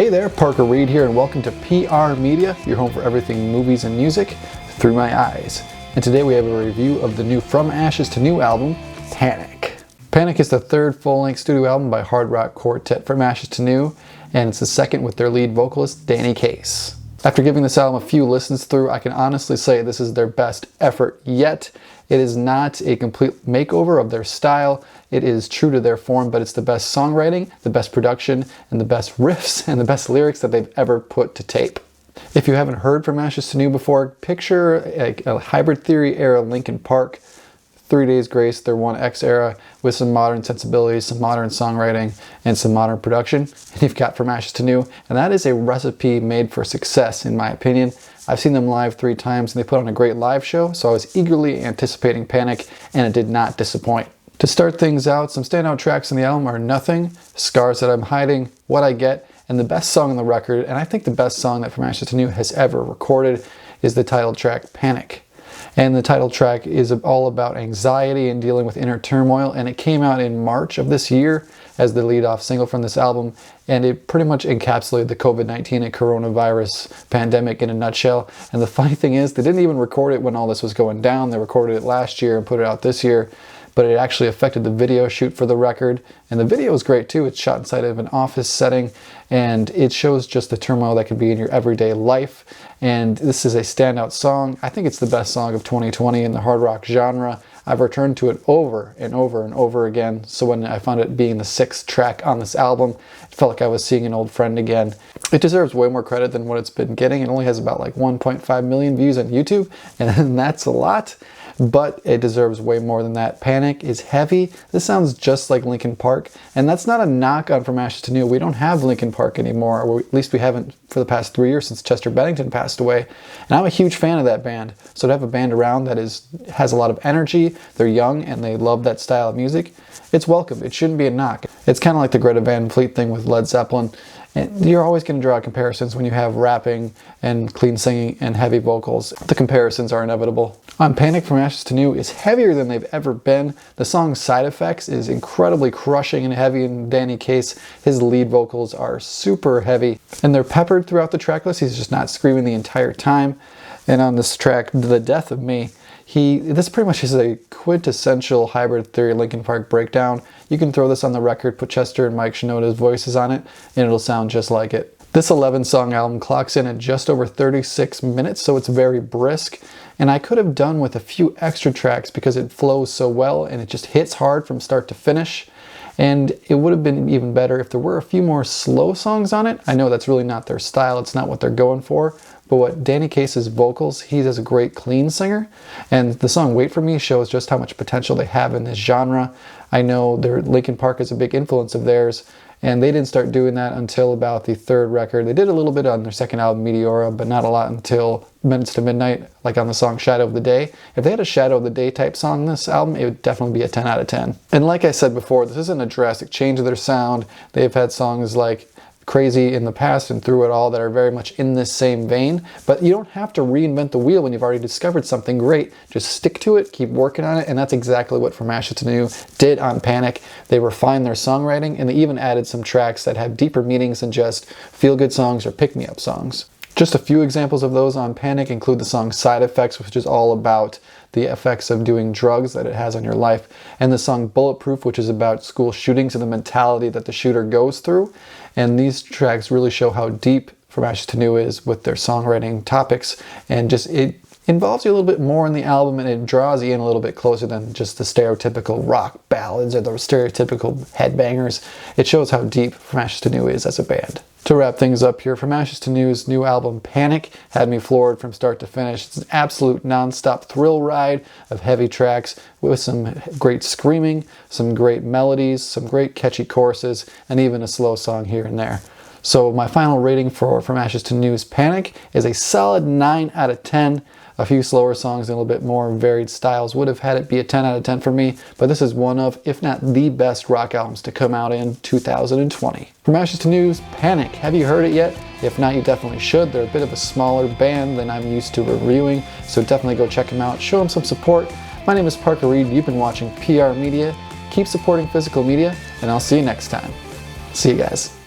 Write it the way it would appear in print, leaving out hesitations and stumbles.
Hey there, Parker Reed here, and welcome to PR Media, your home for everything movies and music through my eyes. And today we have a review of the new From Ashes to New album, Panic. Panic is the third full-length studio album by hard rock quartet From Ashes to New, and it's the second with their lead vocalist, Danny Case. After giving this album a few listens through, I can honestly say this is their best effort yet. It is not a complete makeover of their style. It is true to their form, but it's the best songwriting, the best production, and the best riffs and the best lyrics that they've ever put to tape. If you haven't heard From Ashes to New before, picture a Hybrid Theory era Linkin Park, 3 Days Grace, their 1X era, with some modern sensibilities, some modern songwriting, and some modern production. And you've got From Ashes to New, and that is a recipe made for success, in my opinion. I've seen them live 3 times, and they put on a great live show, so I was eagerly anticipating Panic, and it did not disappoint. To start things out, some standout tracks on the album are Nothing, Scars That I'm Hiding, What I Get, and the best song on the record, and I think the best song that From Ashes to New has ever recorded, is the title track, Panic. And the title track is all about anxiety and dealing with inner turmoil, and it came out in March of this year as the lead-off single from this album, and it pretty much encapsulated the COVID-19 and coronavirus pandemic in a nutshell. And the funny thing is, they didn't even record it when all this was going down. They recorded it last year and put it out this year, but it actually affected the video shoot for the record. And the video is great too. It's shot inside of an office setting, and it shows just the turmoil that can be in your everyday life. And this is a standout song. I think it's the best song of 2020 in the hard rock genre. I've returned to it over and over and over again. So when I found it being the 6th track on this album, it felt like I was seeing an old friend again. It deserves way more credit than what it's been getting. It only has about like 1.5 million views on YouTube, and that's a lot. But it deserves way more than that. Panic is heavy. This sounds just like Linkin Park, and that's not a knock on From Ashes to New. We don't have Linkin Park anymore, or at least we haven't for the past 3 years since Chester Bennington passed away. And I'm a huge fan of that band. So to have a band around that has a lot of energy, they're young, and they love that style of music, it's welcome. It shouldn't be a knock. It's kind of like the Greta Van Fleet thing with Led Zeppelin. And you're always going to draw comparisons when you have rapping and clean singing and heavy vocals. The comparisons are inevitable. On Panic, From Ashes to New is heavier than they've ever been. The song Side Effects is incredibly crushing and heavy in Danny Case. His lead vocals are super heavy, and they're peppered throughout the track list. He's just not screaming the entire time. And on this track, The Death of Me, this pretty much is a quintessential Hybrid Theory Linkin Park breakdown. You can throw this on the record, put Chester and Mike Shinoda's voices on it, and it'll sound just like it. This 11-song album clocks in at just over 36 minutes, so it's very brisk. And I could have done with a few extra tracks because it flows so well and it just hits hard from start to finish. And it would have been even better if there were a few more slow songs on it. I know that's really not their style, it's not what they're going for. But what Danny Case's vocals, he is a great clean singer. And the song Wait For Me shows just how much potential they have in this genre. I know Linkin Park is a big influence of theirs, and they didn't start doing that until about the 3rd record. They did a little bit on their 2nd album, Meteora, but not a lot until Minutes to Midnight, like on the song Shadow of the Day. If they had a Shadow of the Day type song in this album, it would definitely be a 10 out of 10. And like I said before, this isn't a drastic change of their sound. They've had songs like Crazy in the past and Through It All that are very much in this same vein, but you don't have to reinvent the wheel when you've already discovered something great. Just stick to it, keep working on it, and that's exactly what From Ashes to New did on Panic. They refined their songwriting, and they even added some tracks that have deeper meanings than just feel-good songs or pick-me-up songs. Just a few examples of those on Panic include the song Side Effects, which is all about the effects of doing drugs that it has on your life, and the song Bulletproof, which is about school shootings and the mentality that the shooter goes through. And these tracks really show how deep From Ashes to New is with their songwriting topics, and just it involves you a little bit more in the album, and it draws you in a little bit closer than just the stereotypical rock ballads or the stereotypical headbangers. It shows how deep From Ashes to New is as a band. To wrap things up here, From Ashes to New's new album Panic had me floored from start to finish. It's an absolute non-stop thrill ride of heavy tracks with some great screaming, some great melodies, some great catchy choruses, and even a slow song here and there. So my final rating for From Ashes to New's Panic is a solid 9 out of 10. A few slower songs and a little bit more varied styles would have had it be a 10 out of 10 for me, but this is one of, if not the best rock albums to come out in 2020. From Ashes to New's Panic. Have you heard it yet? If not, you definitely should. They're a bit of a smaller band than I'm used to reviewing, so definitely go check them out. Show them some support. My name is Parker Reed. You've been watching PR Media. Keep supporting physical media, and I'll see you next time. See you guys.